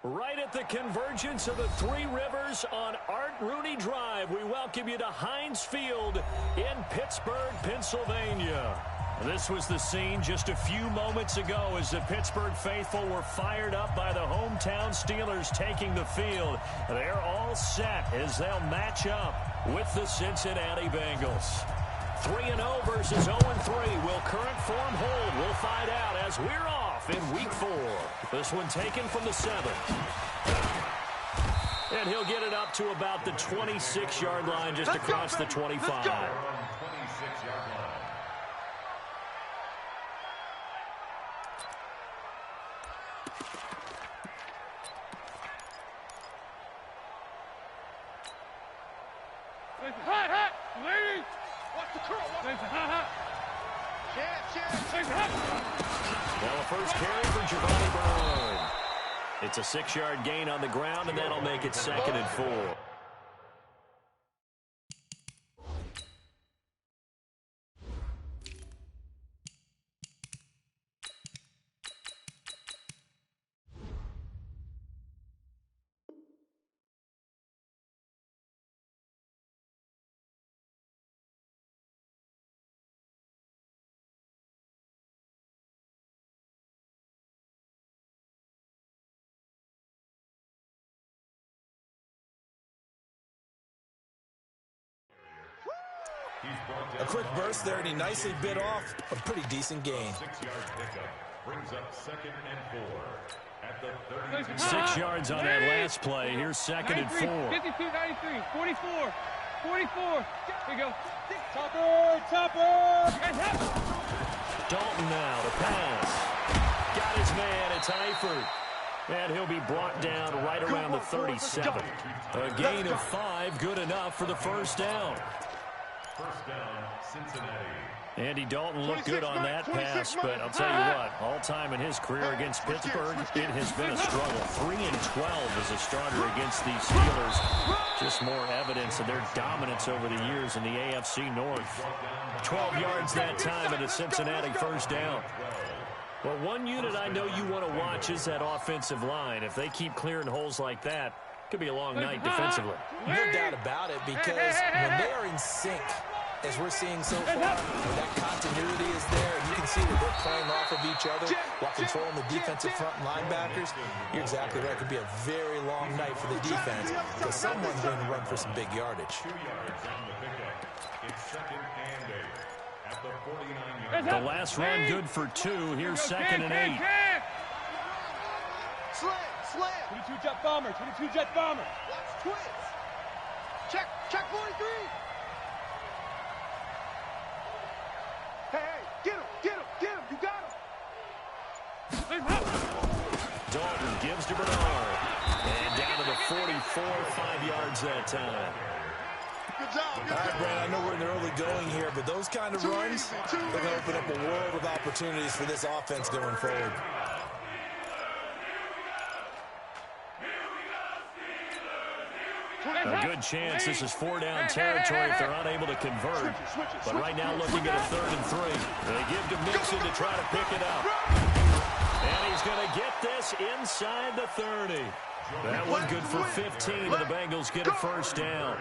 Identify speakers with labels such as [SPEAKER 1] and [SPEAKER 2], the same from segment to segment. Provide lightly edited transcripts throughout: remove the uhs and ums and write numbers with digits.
[SPEAKER 1] Right at the convergence of the Three Rivers on Art Rooney Drive, we welcome you to Heinz Field in Pittsburgh, Pennsylvania. This was the scene just a few moments ago as the Pittsburgh faithful were fired up by the hometown Steelers taking the field. They're all set as they'll match up with the Cincinnati Bengals. 3-0 versus 0-3. Will current form hold? We'll find out as we're off in Week 4. This one taken from the 7th. And he'll get it up to about the 26-yard line just across the 25. Now a first carry for Giovanni Bernard. It's a 6-yard gain on the ground, and that'll make it 2nd and 4.
[SPEAKER 2] A quick burst there, and he nicely bit off a pretty decent gain.
[SPEAKER 3] 6-yard pickup brings up 2nd and 4 at the 30.
[SPEAKER 1] 6 yards on that last play. Here's 2nd and 4.
[SPEAKER 4] 52, 93, 44, 44. Here we go. Topper.
[SPEAKER 1] Dalton now to pass. Got his man. It's Eifert. And he'll be brought down right around the 37. A gain of 5, good enough for the first down.
[SPEAKER 3] First down, Cincinnati.
[SPEAKER 1] Andy Dalton looked good on that pass, but I'll tell you what, all-time in his career against Pittsburgh, it has been a struggle. 3-12 as a starter against these Steelers. Just more evidence of their dominance over the years in the AFC North. 12 yards that time and a Cincinnati first down. Well, one unit I know you want to watch is that offensive line. If they keep clearing holes like that, it could be a long night defensively.
[SPEAKER 2] No doubt about it, because when they are in sync, as we're seeing so far, when that continuity is there, and you can see that they're playing off of each other while controlling the defensive front linebackers, you're exactly right. It could be a very long night for the defense because someone's going to run for some big yardage.
[SPEAKER 3] 2 yards on the pickup. It's 2nd and 8 at the 49-yard line.
[SPEAKER 1] The last run good for 2. Here's 2nd and 8.
[SPEAKER 4] Slant. 22 jet bomber. 22 jet bomber.
[SPEAKER 5] Watch twins. Check 43. Hey, get him. You got him.
[SPEAKER 1] Dalton gives to Bernard. And down to the 44, 5 yards that time.
[SPEAKER 5] Good job.
[SPEAKER 2] All right, Brad, I know we're in the early going here, but those kind of runs, they're going to open up a world of opportunities for this offense going forward.
[SPEAKER 1] A good chance this is 4-down territory if they're unable to convert. But right now looking at a 3rd and 3. They give to Mixon to try to pick it up. And he's going to get this inside the 30. That one good for 15, and the Bengals get a first down.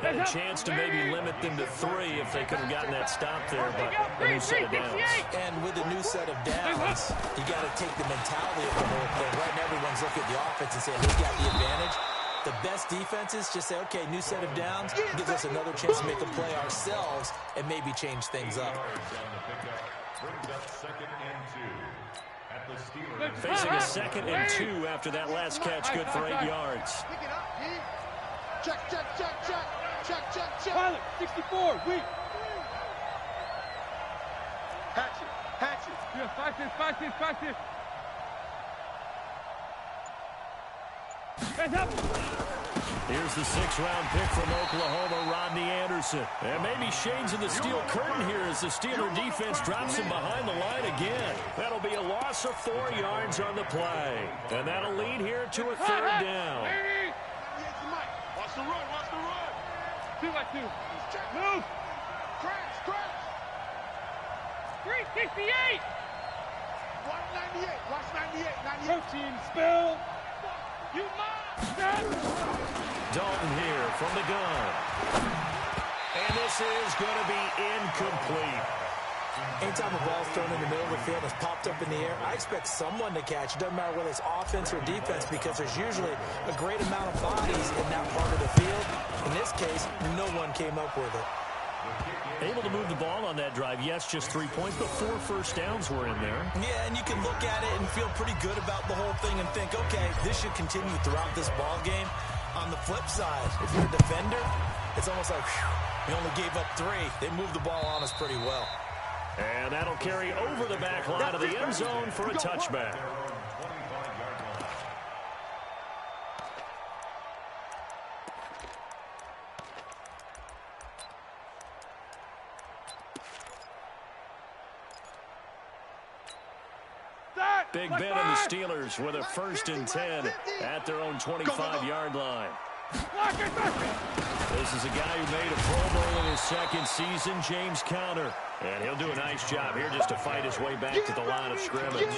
[SPEAKER 1] Had a chance to maybe limit them to 3 if they could have gotten that stop there, but a new set of downs.
[SPEAKER 2] And with a new set of downs, you got to take the mentality of the whole thing. Right now, everyone's looking at the offense and saying, who's got the advantage? The best defenses just say, okay, new set of downs, gives us another chance to make a play ourselves and maybe change things up.
[SPEAKER 1] Facing a 2nd and 2 after that last catch, good for 8 yards.
[SPEAKER 5] Pick it up, D. Check.
[SPEAKER 4] Pilot, 64, weak.
[SPEAKER 5] Hatchet.
[SPEAKER 4] Yeah, 5-6. Hands up.
[SPEAKER 1] Here's the 6th-round pick from Oklahoma, Rodney Anderson. And maybe shades of the steel curtain here as the Steeler defense drops him behind the line again. That'll be a loss of 4 yards on the play. And that'll lead here to a 3rd down.
[SPEAKER 5] Watch the run.
[SPEAKER 4] 2-2. Move.
[SPEAKER 5] Crash.
[SPEAKER 4] 368.
[SPEAKER 5] Watch 98.
[SPEAKER 4] 13, spill.
[SPEAKER 1] Dalton here from the gun. And this is going to be incomplete.
[SPEAKER 2] Anytime a ball's thrown in the middle of the field and it's popped up in the air, I expect someone to catch. It doesn't matter whether it's offense or defense, because there's usually a great amount of bodies in that part of the field. In this case, no one came up with it.
[SPEAKER 1] Able to move the ball on that drive. Yes, just 3 points, but 4 first downs were in there.
[SPEAKER 2] Yeah, and you can look at it and feel pretty good about the whole thing and think, okay, this should continue throughout this ball game. On the flip side, if you're a defender, it's almost like, whew, we only gave up 3. They moved the ball on us pretty well.
[SPEAKER 1] And that'll carry over the back line of the end zone for a touchback. Big Ben and the Steelers with a 1st and 10 at their own 25-yard line. This is a guy who made a Pro Bowl in his 2nd season, James Conner. And he'll do a nice job here just to fight his way back to the line of scrimmage.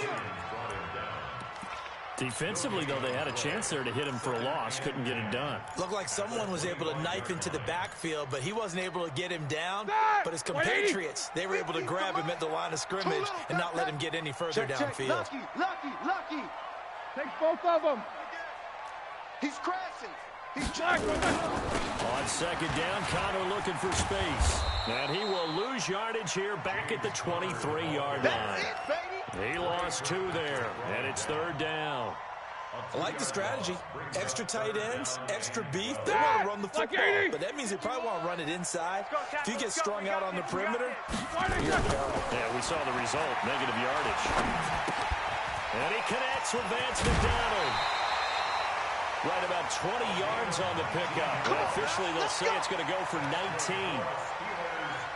[SPEAKER 1] Defensively, though, they had a chance there to hit him for a loss. Couldn't get it done.
[SPEAKER 2] Looked like someone was able to knife into the backfield, but he wasn't able to get him down. But his compatriots, they were able to grab him at the line of scrimmage and not let him get any further downfield.
[SPEAKER 5] Lucky.
[SPEAKER 4] Take both of them.
[SPEAKER 5] He's crashing. He's
[SPEAKER 1] On 2nd down, Conner looking for space. And he will lose yardage here back at the 23-yard line. He lost 2 there, and it's 3rd down.
[SPEAKER 2] I like the strategy. Extra tight ends, extra beef. They want to run the football, but that means they probably want to run it inside. If you get strung out on the perimeter, you're in trouble.
[SPEAKER 1] Yeah, we saw the result, negative yardage. And he connects with Vance McDonald. Right about 20 yards on the pickup. And officially, they'll say it's going to go for 19.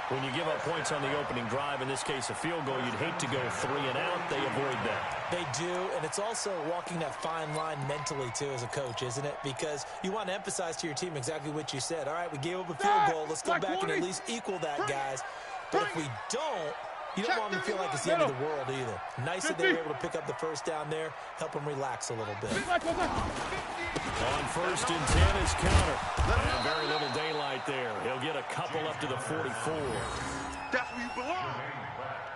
[SPEAKER 1] When you give up points on the opening drive, in this case a field goal, you'd hate to go 3 and out. They avoid that.
[SPEAKER 2] They do, and it's also walking that fine line mentally, too, as a coach, isn't it? Because you want to emphasize to your team exactly what you said. All right, we gave up a field goal. Let's go back and at least equal that, guys. But if we don't, you don't want them to feel like it's the end of the world either. Nice that they were able to pick up the 1st down there, help them relax a little bit.
[SPEAKER 1] On 1st and 10 is Conner. And very little daylight there. He'll get a couple up to the 44.
[SPEAKER 5] That's where you belong.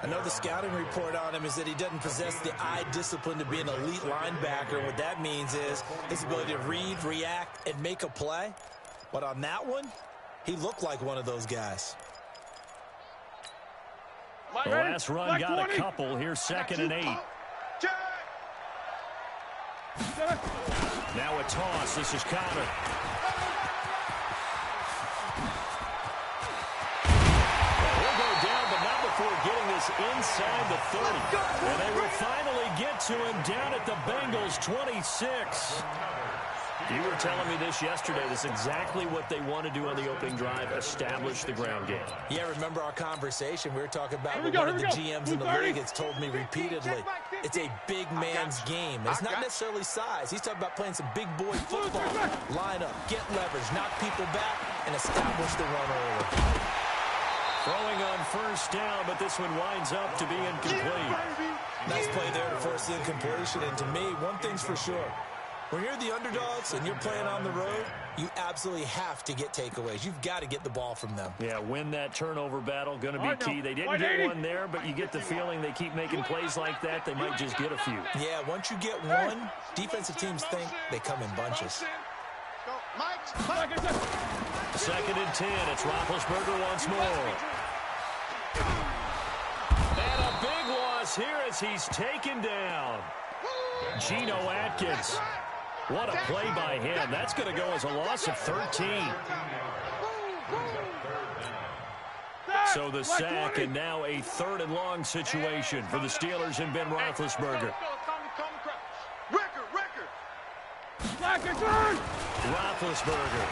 [SPEAKER 2] I know the scouting report on him is that he doesn't possess the eye discipline to be an elite linebacker. What that means is his ability to read, react, and make a play. But on that one, he looked like one of those guys.
[SPEAKER 1] The last run got a couple. Here's 2nd and 8. Now a toss. This is Conner. He'll go down, but not before getting this inside the 30. And they will finally get to him down at the Bengals 26. You were telling me this yesterday. This is exactly what they want to do on the opening drive, establish the ground game.
[SPEAKER 2] Yeah, remember our conversation. We were talking about what one of the GMs in the league has told me repeatedly. It's a big man's game. It's not necessarily size. He's talking about playing some big boy football. Line up, get leverage, knock people back, and establish the run early.
[SPEAKER 1] Throwing on 1st down, but this one winds up to be incomplete.
[SPEAKER 2] Nice play there to force the incompletion. And to me, one thing's for sure. When you're the underdogs and you're playing on the road, you absolutely have to get takeaways. You've got to get the ball from them.
[SPEAKER 1] Yeah, win that turnover battle, going to be key. They didn't get one there, but you get the feeling they keep making plays like that, they might just get a few.
[SPEAKER 2] Yeah, once you get one, defensive teams think they come in bunches.
[SPEAKER 1] 2nd and 10, it's Roethlisberger once more. And a big loss here as he's taken down. Geno Atkins. What a play by him. That's going to go as a loss of 13. So the sack, and now a 3rd and long situation for the Steelers and Ben Roethlisberger. Roethlisberger.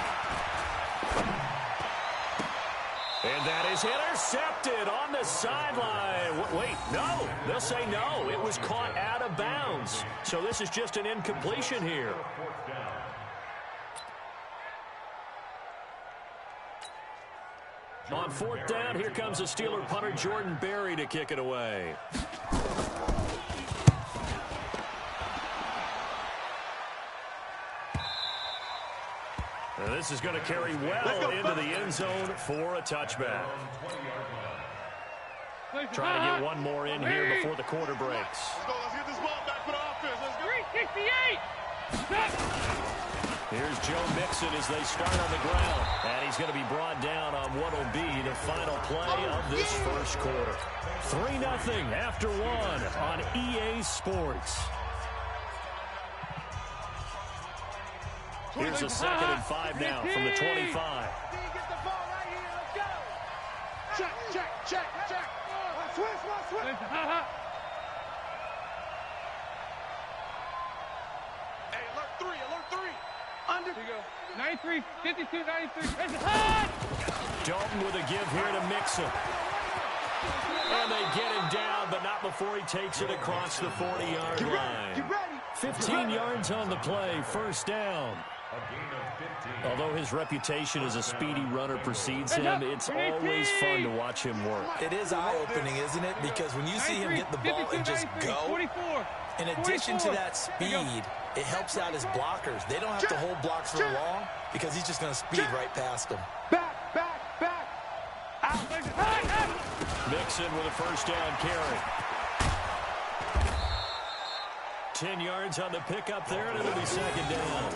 [SPEAKER 1] And that is intercepted on the sideline. Wait, no. They'll say no. It was caught out of bounds. So this is just an incompletion here. On 4th down, here comes the Steeler punter Jordan Berry to kick it away. And this is going to carry well into the end zone for a touchback. Trying to get one more in here before the quarter breaks.
[SPEAKER 5] Let's go. Let's get this ball back for the offense. Let's go.
[SPEAKER 4] 368.
[SPEAKER 1] Here's Joe Mixon as they start on the ground. And he's going to be brought down on what will be the final play of this first quarter. 3-0 after one on EA Sports. Here's a 2nd and 5 now from the 25.
[SPEAKER 5] Get the ball right here. Let's go. Check, check, check, check. Switch. Hey, alert three. Under.
[SPEAKER 4] Here you go. 93, 52, 93. It's hot!
[SPEAKER 1] Dalton with a give here to Mixon. And they get him down, but not before he takes it across the 40-yard line.
[SPEAKER 5] Get ready.
[SPEAKER 1] 15 yards on the play, first down. Although his reputation as a speedy runner precedes him, it's always fun to watch him work.
[SPEAKER 2] It is eye-opening, isn't it? Because when you see him get the ball and just go, in addition to that speed, it helps out his blockers. They don't have to hold blocks for long because he's just going to speed right past them.
[SPEAKER 5] Back.
[SPEAKER 1] Mixon with a first down carry. 10 yards on the pickup there, and it'll be second down.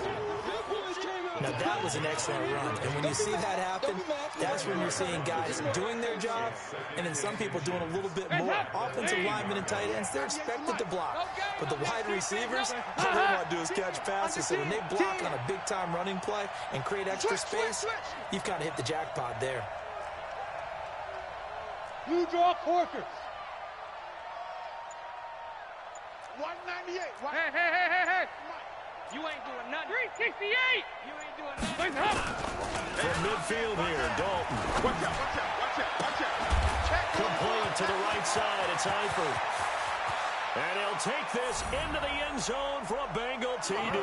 [SPEAKER 2] Now, that was an excellent run. And when you see that happen, that's when you're seeing guys doing their job and then some people doing a little bit more. Offensive linemen and tight ends, they're expected to block. But the wide receivers, all they want to do is catch passes. So when they block on a big-time running play and create extra space, you've kind of hit the jackpot there.
[SPEAKER 4] Blue draw Corker.
[SPEAKER 5] 198.
[SPEAKER 4] Hey. You ain't doing nothing. 368. You ain't doing nothing.
[SPEAKER 1] From midfield here, Dalton.
[SPEAKER 5] Watch out.
[SPEAKER 1] Complete to the right side. It's Eifert. And he'll take this into the end zone for a Bengal TD.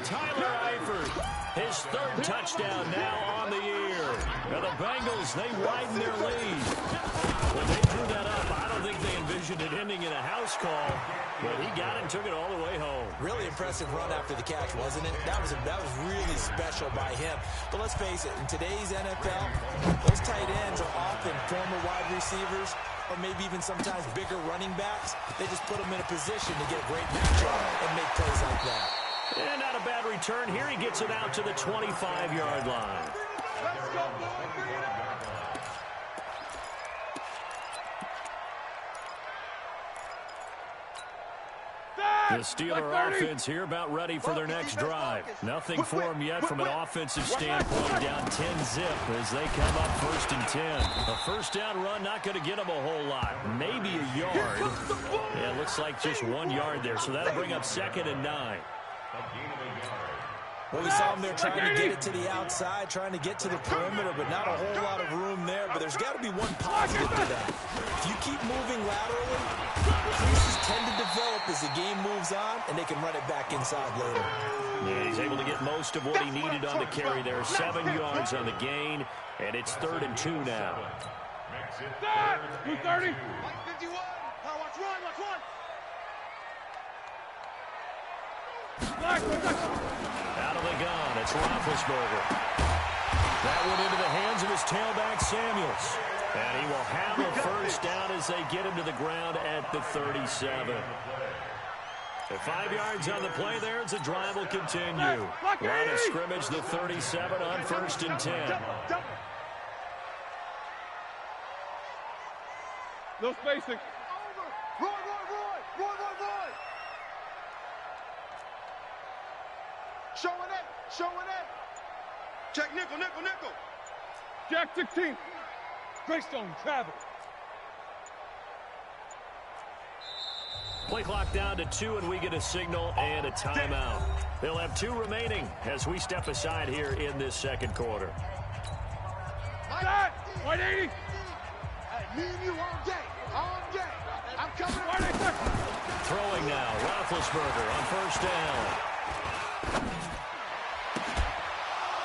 [SPEAKER 1] Tyler Eifert, his third touchdown now on the year. Now the Bengals, they widen their lead. When they drew that up, I don't think they envisioned it ending in a house call, but he got it and took it all the way home.
[SPEAKER 2] Really impressive run after the catch, wasn't it? That was really special by him. But let's face it, in today's NFL, those tight ends are often former wide receivers or maybe even sometimes bigger running backs. They just put them in a position to get a great matchup and make plays like that.
[SPEAKER 1] And not a bad return here. He gets it out to the 25-yard line.
[SPEAKER 5] Let's go, boys.
[SPEAKER 1] The Steeler offense here about ready for their next drive. Nothing for them yet from an offensive standpoint. Down 10-zip as they come up 1st and 10. A first down run not going to get them a whole lot. Maybe a yard. Yeah, it looks like just 1 yard there. So that'll bring up 2nd and 9.
[SPEAKER 2] Well, we saw him there trying to get it to the outside, trying to get to the perimeter, but not a whole lot of room there. But there's got to be one positive to that. If you keep moving laterally, creases tend to develop as the game moves on, and they can run it back inside later.
[SPEAKER 1] Yeah, he's able to get most of what he needed on the carry there. 7 yards on the gain, and it's 3rd and 2 now.
[SPEAKER 4] 230.
[SPEAKER 5] 51. Watch one.
[SPEAKER 1] Out of the gun, it's Roethlisberger. That went into the hands of his tailback, Samuels. And he will have a first down as they get him to the ground at the 37. At 5 yards on the play there, as the drive will continue. Line of scrimmage, the 37 on 1st and 10.
[SPEAKER 4] No spacing.
[SPEAKER 5] Roy. Showing it. Check nickel.
[SPEAKER 4] Jack 16. Greystone travel.
[SPEAKER 1] Play clock down to 2, and we get a signal and a timeout. They'll have 2 remaining as we step aside here in this second quarter.
[SPEAKER 4] 180.
[SPEAKER 5] Hey, me and you all day. I'm coming.
[SPEAKER 1] Throwing now, Roethlisberger on first down.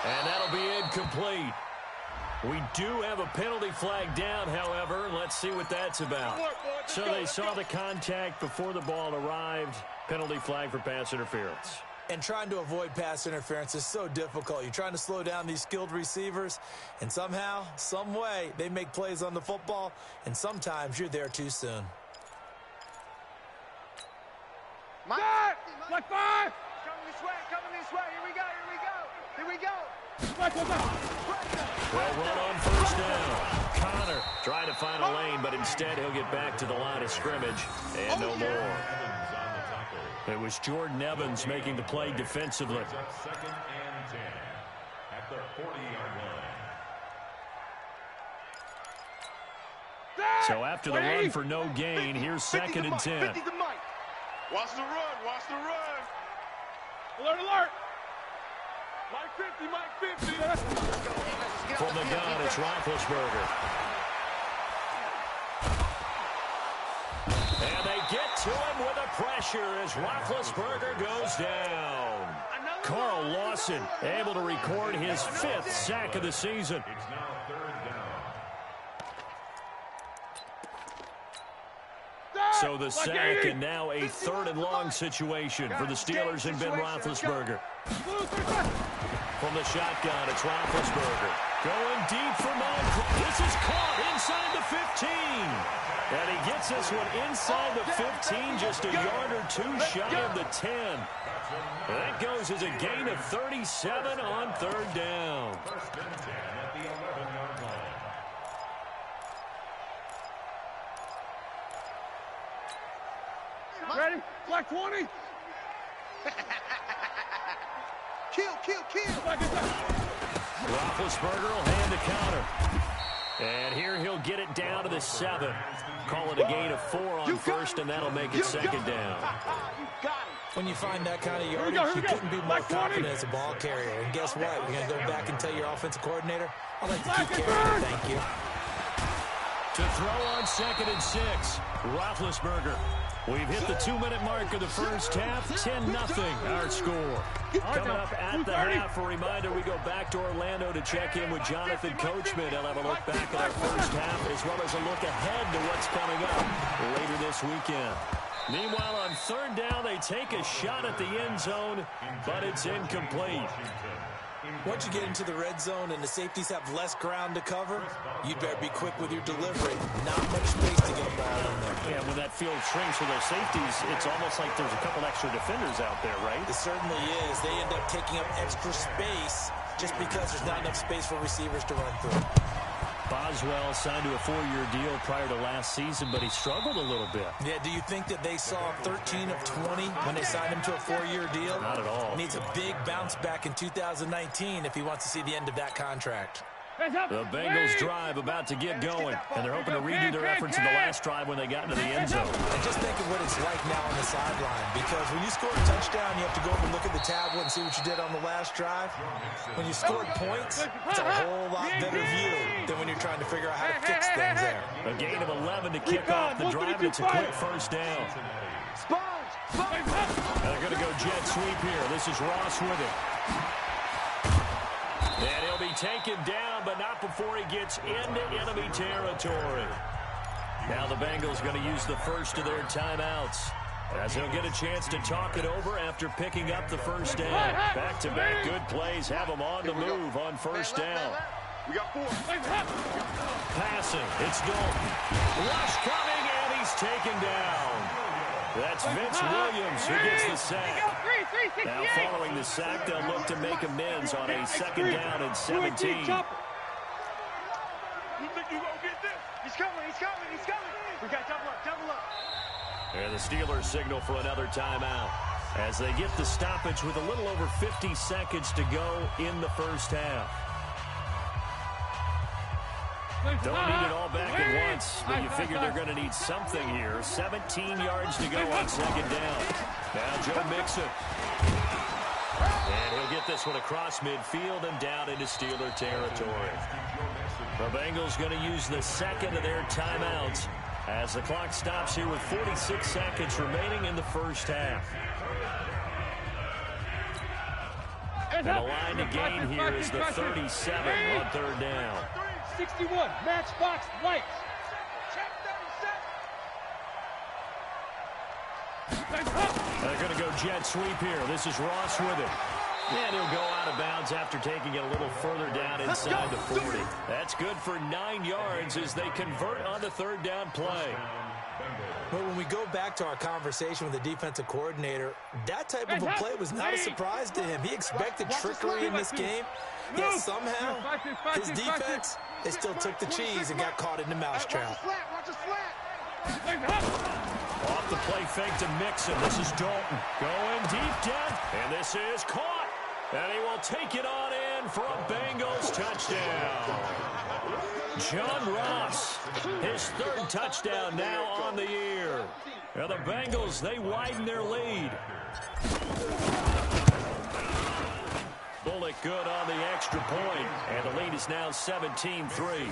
[SPEAKER 1] And that'll be incomplete. We do have a penalty flag down, however. Let's see what that's about. So they saw the contact before the ball arrived. Penalty flag for pass interference.
[SPEAKER 2] And trying to avoid pass interference is so difficult. You're trying to slow down these skilled receivers, and somehow, some way, they make plays on the football, and sometimes you're there too soon.
[SPEAKER 5] Mike, like 5. Coming this way, Here we go.
[SPEAKER 1] Well, run on first down. Connor trying to find a lane, but instead he'll get back to the line of scrimmage, and no more. It was Jordan Evans making the play defensively.
[SPEAKER 3] Second and 10 at the 40-yard line.
[SPEAKER 1] So after the run for no gain, here's second and 10.
[SPEAKER 5] Watch the run. Alert. Mike 50.
[SPEAKER 1] From the gun, it's Roethlisberger. And they get to him with a pressure as Roethlisberger goes down. Carl Lawson able to record his 5th sack of the season.
[SPEAKER 3] It's now third down.
[SPEAKER 1] So the sack and now a 3rd and long situation for the Steelers and Ben Roethlisberger. From the shotgun, it's Roethlisberger. Going deep for Moncrief. This is caught inside the 15. And he gets this one inside the 15, just a yard or 2 shy of the 10. That goes as a gain of 37 on 3rd down.
[SPEAKER 3] First and 10 at the 11-yard line.
[SPEAKER 5] Ready? Flag 20. Kill.
[SPEAKER 1] Roethlisberger will hand the counter. And here he'll get it down to the 7. Call it a gain of 4 on first, and that'll make it 2nd down.
[SPEAKER 2] When you find that kind of yardage, you couldn't be more confident as a ball carrier. And guess what? You're going to go back and tell your offensive coordinator, I'd like to keep carrying it, thank you.
[SPEAKER 1] To throw on 2nd and 6, Roethlisberger. We've hit the 2-minute mark of the first half, 10-0 our score. Coming up at the half, a reminder, we go back to Orlando to check in with Jonathan Coachman. He'll have a look back at our first half as well as a look ahead to what's coming up later this weekend. Meanwhile, on 3rd down, they take a shot at the end zone, but it's incomplete.
[SPEAKER 2] Once you get into the red zone and the safeties have less ground to cover, you better be quick with your delivery. Not much space to get a ball in there.
[SPEAKER 1] Yeah, when that field shrinks for those safeties, it's almost like there's a couple extra defenders out there, right?
[SPEAKER 2] It certainly is. They end up taking up extra space just because there's not enough space for receivers to run through.
[SPEAKER 1] Boswell signed to a 4-year deal prior to last season, but he struggled a little bit.
[SPEAKER 2] Yeah, do you think that they saw 13 of 20 when they signed him to a 4-year deal?
[SPEAKER 1] Not at all.
[SPEAKER 2] Needs a big bounce back in 2019 if he wants to see the end of that contract.
[SPEAKER 1] The Bengals drive about to get going, and they're hoping to redo their efforts in the last drive when they got into the end zone.
[SPEAKER 2] And just think of what it's like now on the sideline, because when you score a touchdown, you have to go over and look at the tablet and see what you did on the last drive. When you scored points, it's a whole lot better view than when you're trying to figure out how to fix things there.
[SPEAKER 1] A gain of 11 to kick off the drive, and it's a quick first down. And they're going to go jet sweep here. This is Ross with it. And he'll be taken down, but not before he gets into enemy territory. Now the Bengals going to use the first of their timeouts, as he'll get a chance to talk it over after picking up the first down. Back-to-back good plays have him on the move on first down.
[SPEAKER 5] We got 4.
[SPEAKER 1] Passing, it's Dalton. Rush coming, and he's taken down. That's Vince Williams who gets the sack. Now following the sack, they'll look to make amends on a 2nd down and 17.
[SPEAKER 5] You think you gonna get this? He's coming. We got double up.
[SPEAKER 1] And the Steelers signal for another timeout as they get the stoppage with a little over 50 seconds to go in the first half. Don't need it all back at once, but you figure they're going to need something here. 17 yards to go on 2nd down. Now Joe Mixon. And he'll get this one across midfield and down into Steeler territory. The Bengals going to use the 2nd of their timeouts as the clock stops here with 46 seconds remaining in the first half. And the line to gain here is the 37 on 3rd down.
[SPEAKER 5] 61, matchbox lights. Check 37.
[SPEAKER 1] They're going to go jet sweep here. This is Ross with it. And he'll go out of bounds after taking it a little further down inside the 40. That's good for 9 yards as they convert on the third down play.
[SPEAKER 2] But when we go back to our conversation with the defensive coordinator, that type of a play was not a surprise to him. He expected trickery in this game, yet somehow his defense, they still took the cheese and got caught in the mousetrap.
[SPEAKER 1] Off the play fake to Mixon. This is Dalton going deep down, and this is caught. And he will take it on in for a Bengals touchdown. John Ross, his third touchdown now on the year. And the Bengals, they widen their lead. Bullock good on the extra point, and the lead is now 17-3.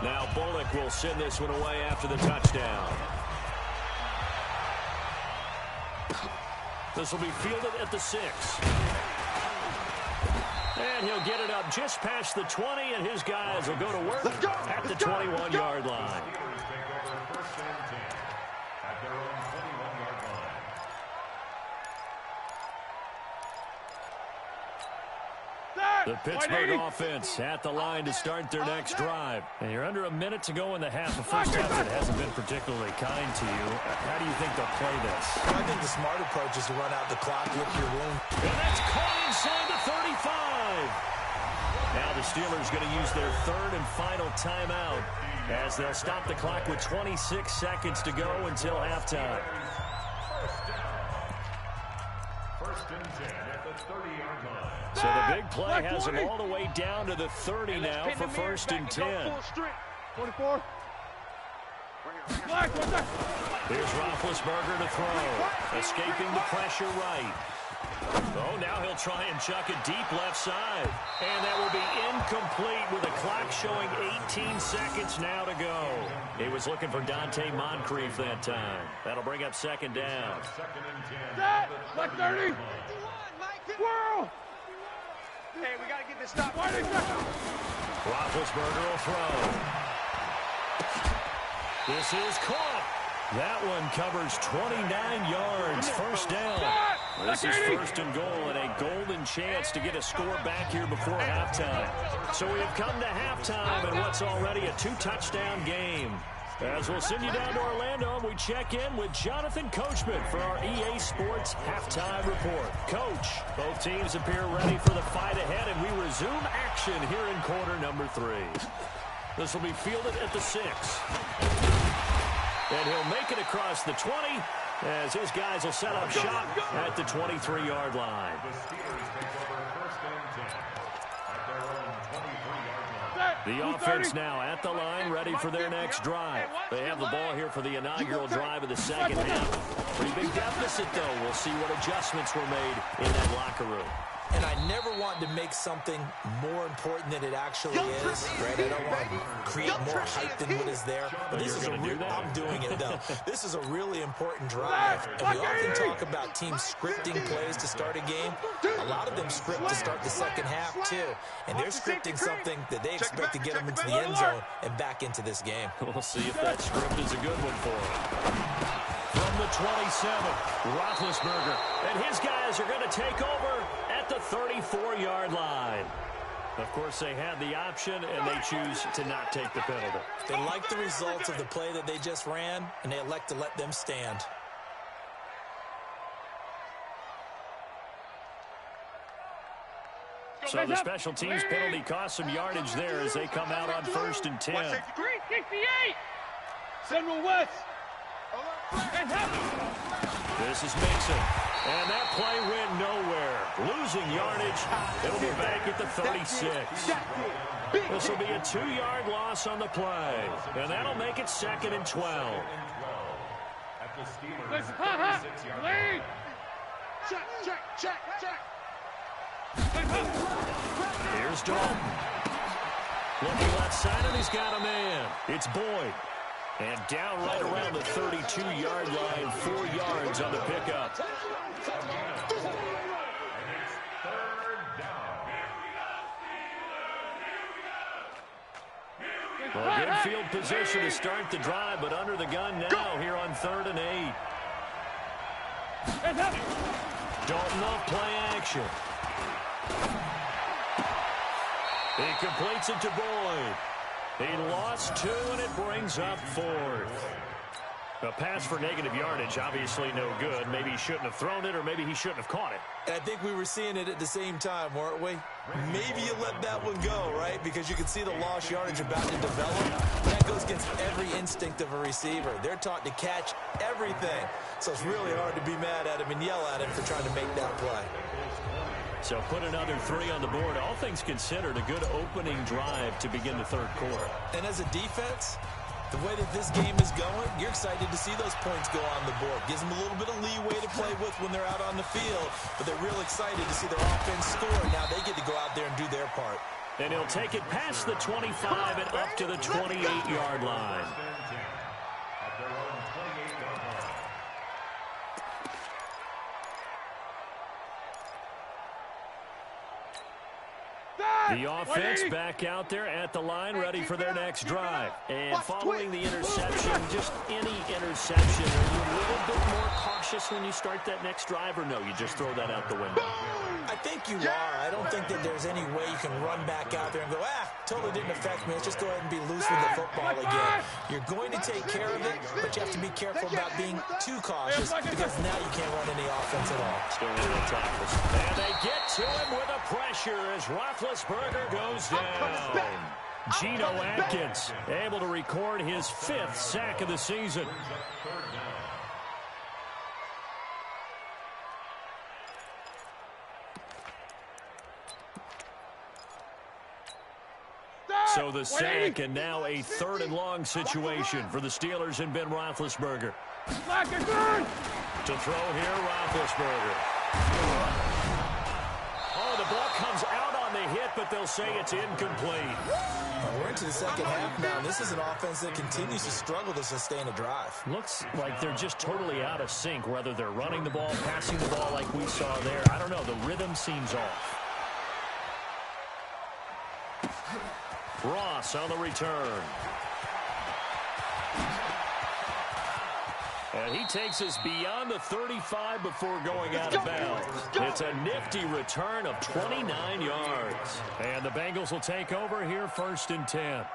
[SPEAKER 1] Now Bullock will send this one away after the touchdown. This will be fielded at the 6. And he'll get it up just past the 20, and his guys will go to work at the 21-yard line. The Pittsburgh offense at the line to start their next drive. And you're under a minute to go in the half. The first half that hasn't been particularly kind to you. How do you think they'll play this?
[SPEAKER 2] I think the smart approach is to run out the clock, lick your wound.
[SPEAKER 1] And that's caught inside the 35. Now the Steelers going to use their third and final timeout as they'll stop the clock with 26 seconds to go until halftime.
[SPEAKER 3] First and 10 at the 30-yard line.
[SPEAKER 1] So the big play has them all the way down to the 30 now for first and 10.
[SPEAKER 5] 24.
[SPEAKER 1] Here's Roethlisberger to throw. Escaping the pressure right. Oh, now he'll try and chuck it deep left side. And that will be incomplete with the clock showing 18 seconds now to go. He was looking for Dante Moncrief that time. That'll bring up second down.
[SPEAKER 3] Second and 10.
[SPEAKER 5] Set. Left 30. Squirrel. Hey, we got to get this stop.
[SPEAKER 1] Roethlisberger will throw. This is caught. That one covers 29 yards. First down. This is first and goal and a golden chance to get a score back here before halftime. So we have come to halftime in what's already a 2-touchdown game. As we'll send you down to Orlando, and we check in with Jonathan Coachman for our EA Sports Halftime Report. Coach, both teams appear ready for the fight ahead, and we resume action here in quarter number 3. This will be fielded at the 6. And he'll make it across the 20 as his guys will set up shop at the 23-yard line.
[SPEAKER 3] The Steelers take over first and 10 at their own 23-yard line.
[SPEAKER 1] The offense now at the line, ready for their next drive. They have the ball here for the inaugural drive of the second half. Pretty big deficit, though. We'll see what adjustments were made in that locker room.
[SPEAKER 2] And I never want to make something more important than it actually is, right? I don't want to create more hype than what is there. But this is I'm doing it, though. This is a really important drive. And we often talk about teams scripting plays to start a game. A lot of them script to start the second half, too. And they're scripting something that they expect to get them into the end zone and back into this game.
[SPEAKER 1] We'll see if that script is a good one for them. From the 27, Roethlisberger. And his guys are going to take over at the 34-yard line. Of course, they had the option, and they choose to not take the penalty.
[SPEAKER 2] They like the results of the play that they just ran, and they elect to let them stand.
[SPEAKER 1] So the special teams penalty cost some yardage there as they come out on first and 10.
[SPEAKER 5] 368. Central West.
[SPEAKER 1] This is Mixon. And that play went nowhere. Losing yardage. It'll be back at the 36. This will be a 2-yard loss on the play. And that'll make it second and 12.
[SPEAKER 3] At the Steelers' 36-yard line.
[SPEAKER 5] Check.
[SPEAKER 1] Here's Dalton. Looking left side, and he's got a man. It's Boyd. And down right around the 32-yard line, 4 yards on the pickup.
[SPEAKER 3] Third down.
[SPEAKER 1] Well, good field position to start the drive, but under the gun now here on 3rd and 8. Dalton off play action. He completes it to Boyd. He lost 2, and it brings up 4th. A pass for negative yardage, obviously no good. Maybe he shouldn't have thrown it, or maybe he shouldn't have caught it.
[SPEAKER 2] And I think we were seeing it at the same time, weren't we? Maybe you let that one go, right? Because you can see the lost yardage about to develop. That goes against every instinct of a receiver. They're taught to catch everything. So it's really hard to be mad at him and yell at him for trying to make that play.
[SPEAKER 1] So put another 3 on the board. All things considered, a good opening drive to begin the 3rd quarter.
[SPEAKER 2] And as a defense, the way that this game is going, you're excited to see those points go on the board. Gives them a little bit of leeway to play with when they're out on the field, but they're real excited to see their offense score. Now they get to go out there and do their part.
[SPEAKER 1] And he'll take it past the 25 and up to the 28-yard line. The offense back out there at the line, ready for their next drive. And following the interception, just any interception, are you a little bit more cautious when you start that next drive, or no, you just throw that out the window?
[SPEAKER 2] I think you are. I don't think that there's any way you can run back out there and go, totally didn't affect me. Let's just go ahead and be loose with the football again. You're going to take care of it, but you have to be careful about being too cautious because now you can't run any offense at all.
[SPEAKER 1] And they get to him with a pressure as Roethlisberger goes down. Geno Atkins able to record his 5th sack of the season. So the sack, and now a 3rd and long situation for the Steelers and Ben Roethlisberger. To throw here, Roethlisberger. Oh, the ball comes out on the hit, but they'll say it's incomplete.
[SPEAKER 2] We're into the second half now. This is an offense that continues to struggle to sustain a drive.
[SPEAKER 1] Looks like they're just totally out of sync, whether they're running the ball, passing the ball like we saw there. I don't know. The rhythm seems off. Ross on the return. And he takes us beyond the 35 before going out of bounds. It's a nifty return of 29 yards. And the Bengals will take over here 1st and 10.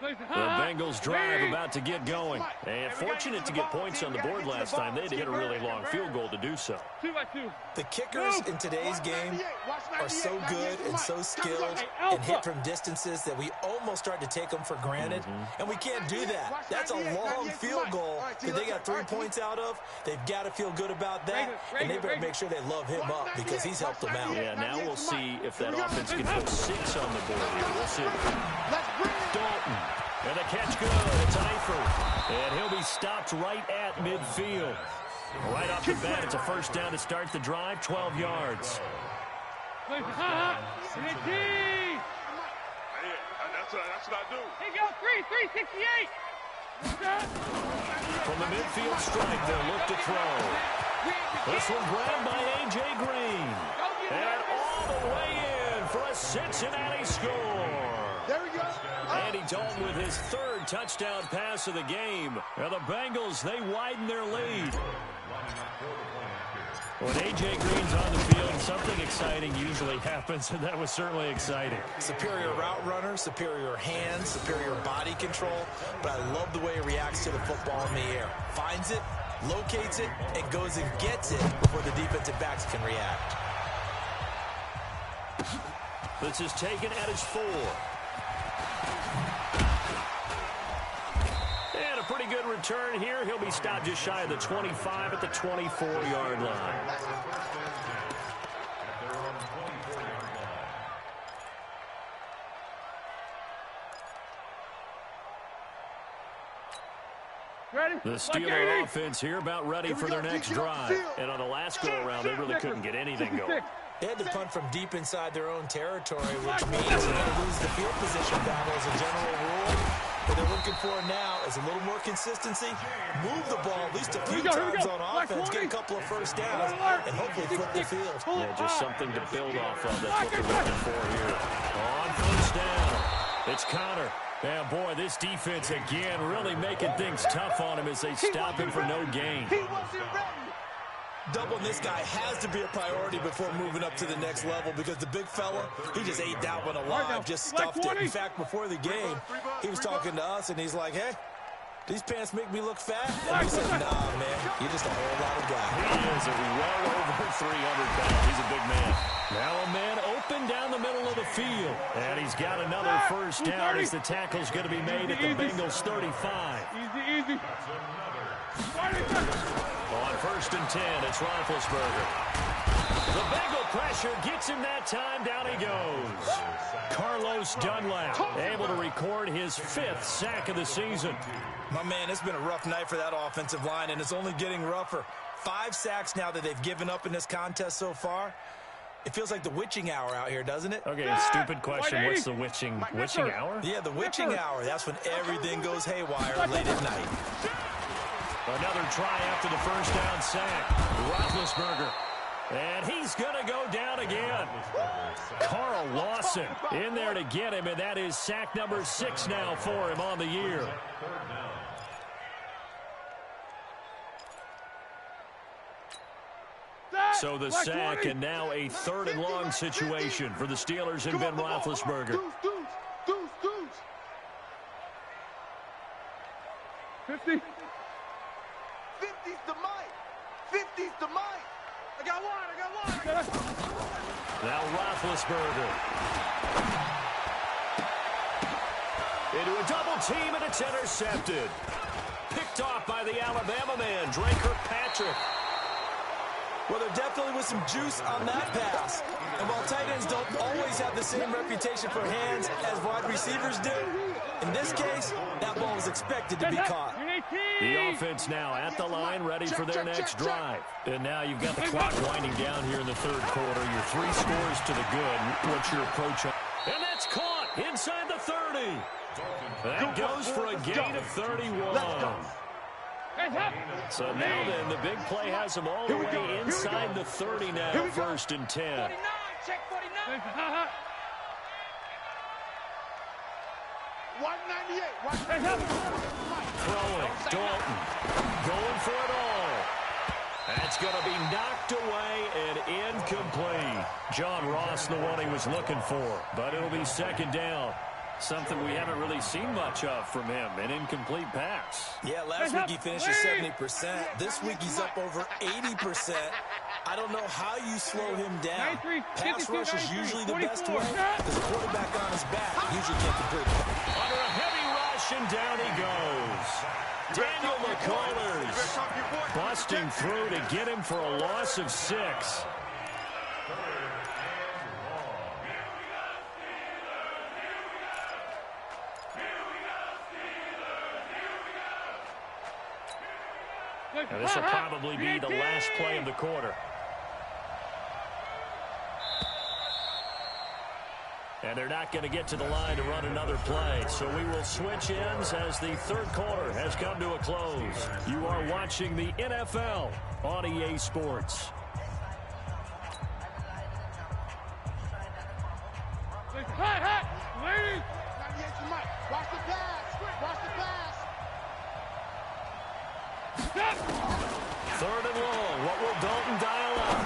[SPEAKER 1] The Bengals drive about to get going. And fortunate to get points on the board last time. They had to hit a really long field goal to do so.
[SPEAKER 2] The kickers in today's game are so good and so skilled and hit from distances that we almost start to take them for granted. And we can't do that. That's a long field goal that they got 3 points out of. They've got to feel good about that. And they better make sure they love him up because he's helped them out.
[SPEAKER 1] Yeah, now we'll see if that offense can put 6 on the board here. We'll see. Dalton. And the catch good. It's Eifert. And he'll be stopped right at midfield. Right off the bat, it's a 1st down to start the drive, 12 yards.
[SPEAKER 4] That's what I do. Here you go, 368.
[SPEAKER 1] From the midfield strike, they'll look to throw. This one grabbed by A.J. Green. And all the way in for a Cincinnati score.
[SPEAKER 5] There we go.
[SPEAKER 1] Andy Dalton with his 3rd touchdown pass of the game. And the Bengals, they widen their lead. When A.J. Green's on the field, something exciting usually happens, and that was certainly exciting.
[SPEAKER 2] Superior route runner, superior hands, superior body control, but I love the way he reacts to the football in the air. Finds it, locates it, and goes and gets it before the defensive backs can react.
[SPEAKER 1] This is taken at his 4. And a pretty good return here. He'll be stopped just shy of the 25 at the 24-yard line. The Steeler offense here about ready for their next drive. And on the last go-around, they really couldn't get anything going.
[SPEAKER 2] They had to punt from deep inside their own territory, which means they're going to lose the field position battle as a general rule. What they're looking for now is a little more consistency, move the ball at least a few times on offense, get a couple of first downs, and hopefully flip the field.
[SPEAKER 1] Yeah, just something to build off of. That's what they're looking for here. On first down, it's Connor. Man, boy, this defense again really making things tough on him as they stop him for no gain.
[SPEAKER 5] He wasn't ready.
[SPEAKER 2] Doubling this guy has to be a priority before moving up to the next level because the big fella, he just ate that one alive, just stuffed it. In fact, before the game, he was talking to us, and he's like, hey, these pants make me look fat? And we said, nah, man, you're just a whole lot of guy.
[SPEAKER 1] He is well over 300 pounds. He's a big man. Now a man open down the middle of the field. And he's got another first down as the tackle's going to be made at the Bengals 35.
[SPEAKER 4] Easy.
[SPEAKER 1] On first and 10, it's Roethlisberger. The Bengal pressure gets him that time. Down he goes. Carlos Dunlap able to record his 5th sack of the season.
[SPEAKER 2] My man, it's been a rough night for that offensive line, and it's only getting rougher. 5 sacks now that they've given up in this contest so far. It feels like the witching hour out here, doesn't it?
[SPEAKER 1] Okay, a stupid question. What's the witching hour?
[SPEAKER 2] Yeah, the witching hour. That's when everything goes haywire late at night.
[SPEAKER 1] Another try after the first down sack. Roethlisberger. And he's going to go down again. Carl Lawson in there to get him, and that is sack number 6 now for him on the year. So the sack, and now a 3rd and long situation for the Steelers and Ben Roethlisberger.
[SPEAKER 5] Deuce.
[SPEAKER 4] 50.
[SPEAKER 5] 50's the mic. 50's the mic. I got one.
[SPEAKER 1] Now Roethlisberger. Into a double team, and it's intercepted. Picked off by the Alabama man, Drake Kirkpatrick.
[SPEAKER 2] Well, there definitely was some juice on that pass. And while tight ends don't always have the same reputation for hands as wide receivers do, in this case, that ball was expected to be caught.
[SPEAKER 1] The offense now at the line, ready for their next drive. And now you've got the clock winding down here in the 3rd quarter. You're 3 scores to the good. What's your approach? And that's caught inside the 30. That goes for a gain of 31. So now then, the big play has them all the way inside the 30 now, 1st and 10.
[SPEAKER 4] 49, check 49.
[SPEAKER 5] 198.
[SPEAKER 1] Throwing, Dalton, going for it all. That's going to be knocked away and incomplete. John Ross, the one he was looking for, but it'll be 2nd down. Something we haven't really seen much of from him, an incomplete pass.
[SPEAKER 2] Yeah, last week he finished at 70%. This week he's up over 80%. I don't know how you slow him down. Pass rush is usually the best way. There's a quarterback on his back. He usually can't complete it.
[SPEAKER 1] Under a heavy rush, and down he goes. Daniel McCullers busting through to get him for a loss of 6. And this will probably be the last play of the quarter. And they're not going to get to the line to run another play. So we will switch ends as the 3rd quarter has come to a close. You are watching the NFL on EA Sports.
[SPEAKER 4] Hey, ladies.
[SPEAKER 5] 98's the mic. Watch the pass. Watch the pass.
[SPEAKER 1] 3rd and long. What will Dalton dial up?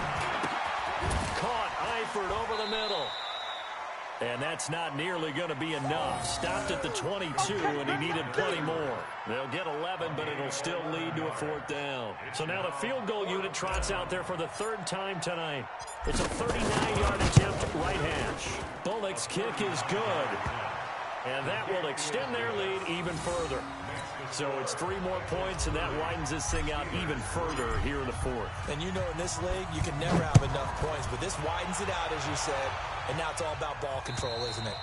[SPEAKER 1] Caught Eifert over the middle. And that's not nearly going to be enough. Stopped at the 22, and he needed plenty more. They'll get 11, but it'll still lead to a 4th down. So now the field goal unit trots out there for the 3rd time tonight. It's a 39-yard attempt right hash. Bullock's kick is good. And that will extend their lead even further. So it's 3 more points, and that widens this thing out even further here in the 4th.
[SPEAKER 2] And you know in this league, you can never have enough points, but this widens it out, as you said, and now it's all about ball control, isn't it?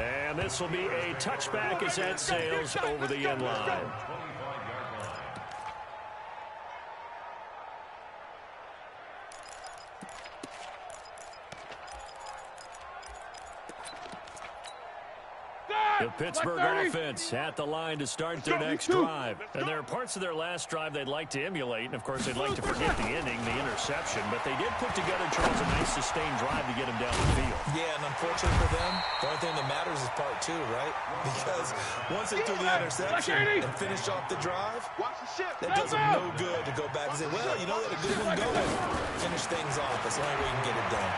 [SPEAKER 1] And this will be a touchback as that sails over the end line. The Pittsburgh offense at the line to start their next drive. And there are parts of their last drive they'd like to emulate. And, of course, they'd like to forget the ending, the interception. But they did put together, Charles, a nice sustained drive to get him down the field.
[SPEAKER 2] Yeah, and unfortunately for them, the only thing that matters is part two, right? Because once they threw the interception and finished off the drive, that does them no good to go back and say, well, you know, they had a good one going. Finish things off. That's the only way you can get it done.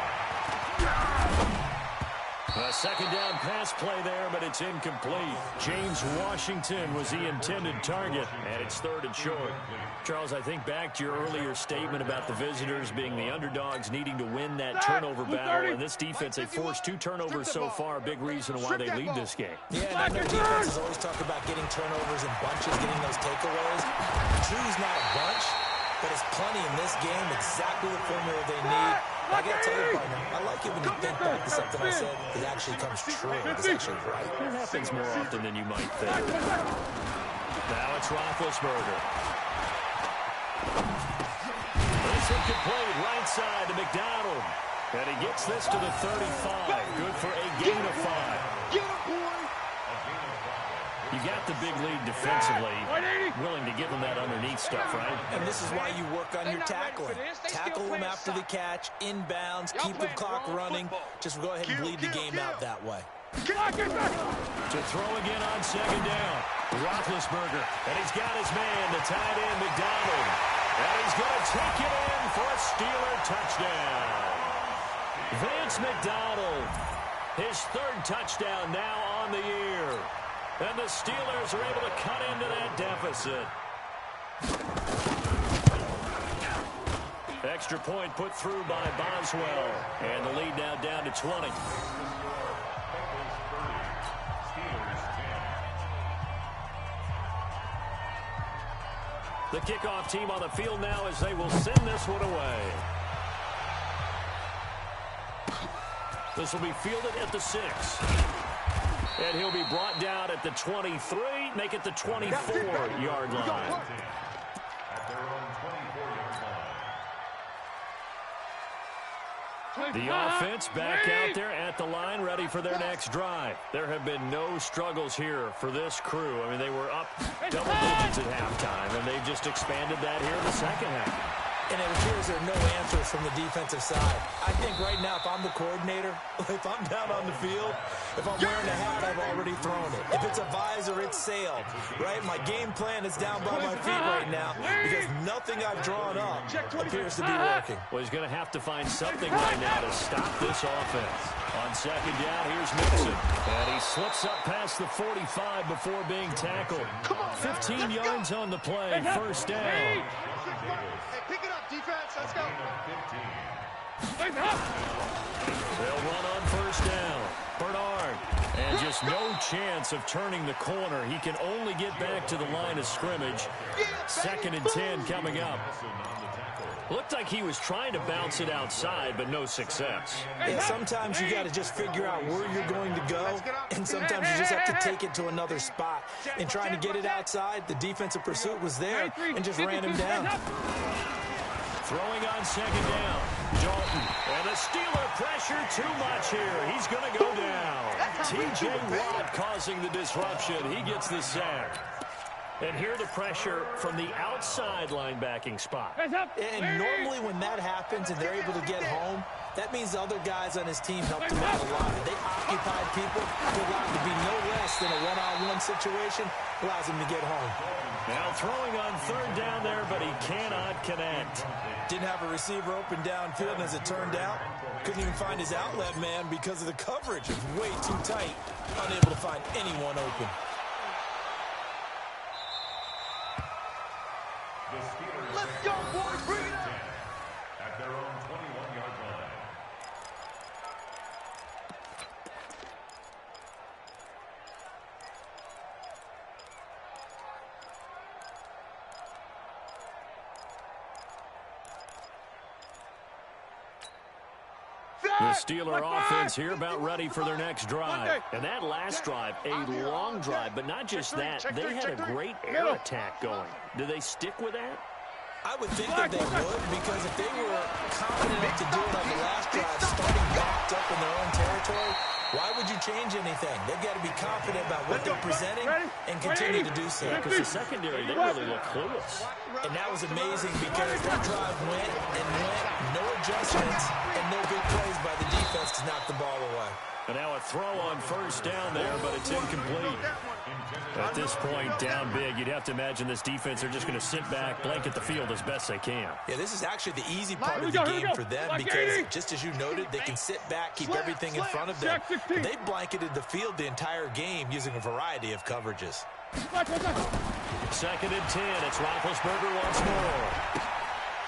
[SPEAKER 1] A second down pass play there, but it's incomplete. James Washington was the intended target, and it's 3rd and short. Charles, I think back to your earlier statement about the visitors being the underdogs needing to win that turnover battle. And this defense, they forced 2 turnovers so far, a big reason why they lead this game.
[SPEAKER 2] Yeah, and I know defenses always talk about getting turnovers in bunches, getting those takeaways. 2's not a bunch, but it's plenty in this game, exactly the formula they need. I got to tell you, partner, I like it when you think back to something I said that actually comes true. It's actually right.
[SPEAKER 1] It happens more often than you might think. Now it's Roethlisberger. This incomplete, right side to McDonald. And he gets this to the 35. Good for a gain of 5.
[SPEAKER 5] Get him, boy!
[SPEAKER 1] You got the big lead defensively, willing to give them that underneath stuff, right?
[SPEAKER 2] And this is why you work on your tackling. Tackle them after the catch, inbounds, keep the clock running. Just go ahead and bleed the game out that way.
[SPEAKER 1] To throw again on second down. Roethlisberger, and he's got his man, the tight end, McDonald. And he's going to take it in for a Steeler touchdown. Vance McDonald, his 3rd touchdown now on the year. And the Steelers are able to cut into that deficit. Extra point put through by Boswell. And the lead now down to 20. The kickoff team on the field now as they will send this one away. This will be fielded at the 6. And he'll be brought down at the 23, make it the 24-yard line. The offense back out there at the line, ready for their next drive. There have been no struggles here for this crew. I mean, they were up double digits at halftime, and they've just expanded that here in the second half.
[SPEAKER 2] And it appears there are no answers from the defensive side. I think right now, if I'm the coordinator, if I'm down on the field, if I'm wearing a hat, I've already thrown it. If it's a visor, it's sailed, right? My game plan is down by my feet right now because nothing I've drawn up appears to be working.
[SPEAKER 1] Well, he's going to have to find something right now to stop this offense. On second down, here's Mixon. And he slips up past the 45 before being tackled. 15 yards on the play, first down.
[SPEAKER 5] Hey, pick it up, defense. Let's go.
[SPEAKER 1] They'll run on first down. Bernard. And just no chance of turning the corner. He can only get back to the line of scrimmage. 2nd and 10 coming up. Looked like he was trying to bounce it outside, but no success.
[SPEAKER 2] Yeah, sometimes you got to just figure out where you're going to go, and sometimes you just have to take it to another spot. In trying to get it outside, the defensive pursuit was there and just ran him down.
[SPEAKER 1] Throwing on second down. Dalton. And the Steeler pressure too much here. He's going to go down. T.J. Watt causing the disruption. He gets the sack. And here the pressure from the outside linebacking spot.
[SPEAKER 2] And normally when that happens and they're able to get home, that means the other guys on his team helped him out a lot. They occupied people to allow him to be no less than a one-on-one situation, allows him to get home.
[SPEAKER 1] Now throwing on third down there, but he cannot connect.
[SPEAKER 2] Didn't have a receiver open downfield, and as it turned out, couldn't even find his outlet man because of the coverage. It was way too tight, unable to find anyone open.
[SPEAKER 5] Let's go, boys. Bring it up.
[SPEAKER 3] At their own 21-yard line.
[SPEAKER 1] The Steeler offense here about ready for their next drive. And that last drive, a long drive, but not just that. They had a great air attack going. Do they stick with that?
[SPEAKER 2] I would think that they would, because if they were confident enough to do it on the last drive, starting backed up in their own territory, why would you shouldn't change anything. They've got to be confident about what they're presenting and continue to do so.
[SPEAKER 1] Because the secondary, they really look clueless.
[SPEAKER 2] And that was amazing because that drive went and went, no adjustments, and no big plays by the defense to knock the ball away.
[SPEAKER 1] And now a throw on first down there, but it's incomplete. At this point, down big, you'd have to imagine this defense are just going to sit back, blanket the field as best they can.
[SPEAKER 2] Yeah, this is actually the easy part of the game for them because, just as you noted, they can sit back, keep everything in front of them. But they blanketed the field the entire game using a variety of coverages.
[SPEAKER 1] 2nd and 10. It's Roethlisberger once more.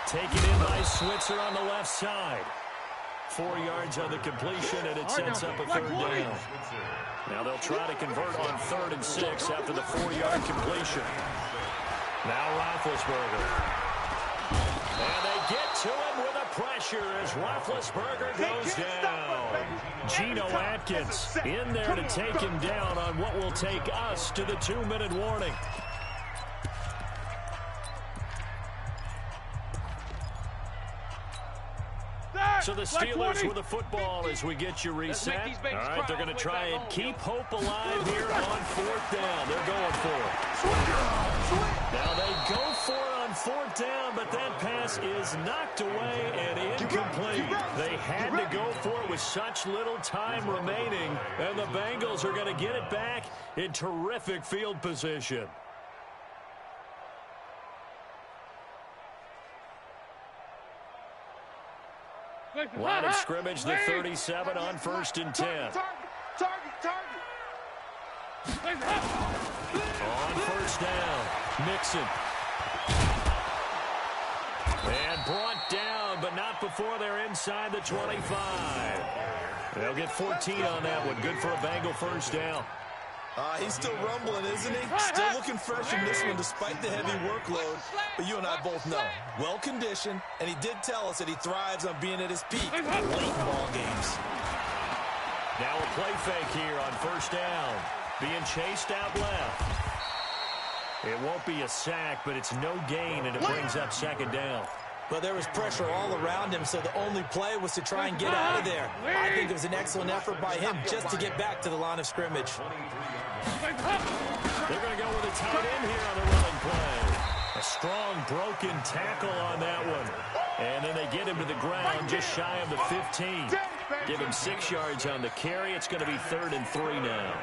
[SPEAKER 1] Taken in by Switzer on the left side. 4 yards on the completion, and it sets up a 3rd down. Now they'll try to convert on 3rd and 6 after the 4-yard completion. Now Roethlisberger. And they get to him with a pressure as Roethlisberger goes down. Geno Atkins in there to take him down on what will take us to the 2-minute warning. So the Steelers with the football as we get you reset. All right, they're going to try and keep hope alive here on 4th down. They're going for it. Now they go for it on 4th down, but that pass is knocked away and incomplete. They had to go for it with such little time remaining, and the Bengals are going to get it back in terrific field position. Line of scrimmage, the 37 on 1st and 10.
[SPEAKER 5] Target.
[SPEAKER 1] On 1st down, Mixon. And brought down, but not before they're inside the 25. They'll get 14 on that one. Good for a Bengal 1st down.
[SPEAKER 2] He's still rumbling, isn't he? Still looking fresh in this one despite the heavy workload. But you and I both know, well-conditioned, and he did tell us that he thrives on being at his peak late in ball games.
[SPEAKER 1] Now a play fake here on 1st down. Being chased out left. It won't be a sack, but it's no gain, and it brings up 2nd down.
[SPEAKER 2] Well, there was pressure all around him, so the only play was to try and get out of there. I think it was an excellent effort by him just to get back to the line of scrimmage.
[SPEAKER 1] They're going to go with a tight end here on the running play. A strong broken tackle on that one. And then they get him to the ground just shy of the 15. Give him 6 yards on the carry. It's going to be 3rd and 3 now.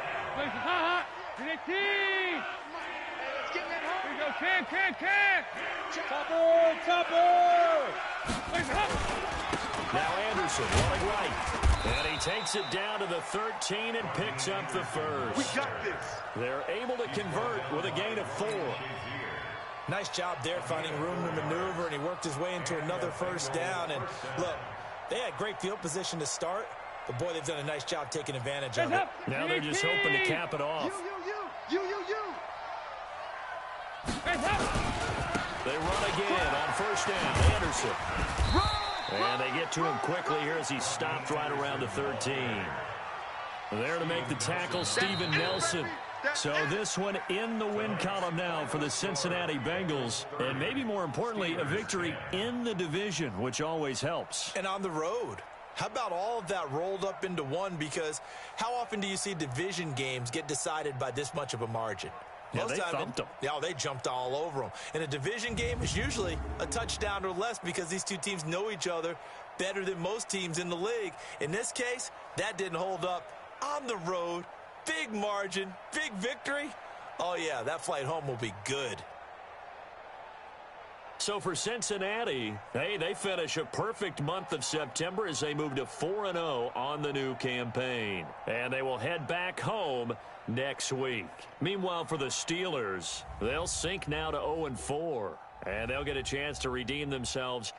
[SPEAKER 1] Now Anderson running right. And he takes it down to the 13 and picks up the 1st.
[SPEAKER 5] We got this.
[SPEAKER 1] They're able to convert with a gain of 4.
[SPEAKER 2] Nice job there finding room to maneuver, and he worked his way into another 1st down. And look, they had great field position to start, but boy, they've done a nice job taking advantage of it.
[SPEAKER 1] Now they're just hoping to cap it off.
[SPEAKER 5] You.
[SPEAKER 1] They run again on 1st down. Anderson. And they get to him quickly here as he's stopped right around the 13. There to make the tackle, Steven Nelson. So this one in the win column now for the Cincinnati Bengals. And maybe more importantly, a victory in the division, which always helps.
[SPEAKER 2] And on the road. How about all of that rolled up into one? Because how often do you see division games get decided by this much of a margin?
[SPEAKER 1] Yeah, they thumped them.
[SPEAKER 2] Yeah, they jumped all over them. And a division game is usually a touchdown or less because these two teams know each other better than most teams in the league. In this case, that didn't hold up. On the road, big margin, big victory. Oh, yeah, that flight home will be good.
[SPEAKER 1] So for Cincinnati, hey, they finish a perfect month of September as they move to 4-0 on the new campaign. And they will head back home next week. Meanwhile, for the Steelers, they'll sink now to 0-4. And they'll get a chance to redeem themselves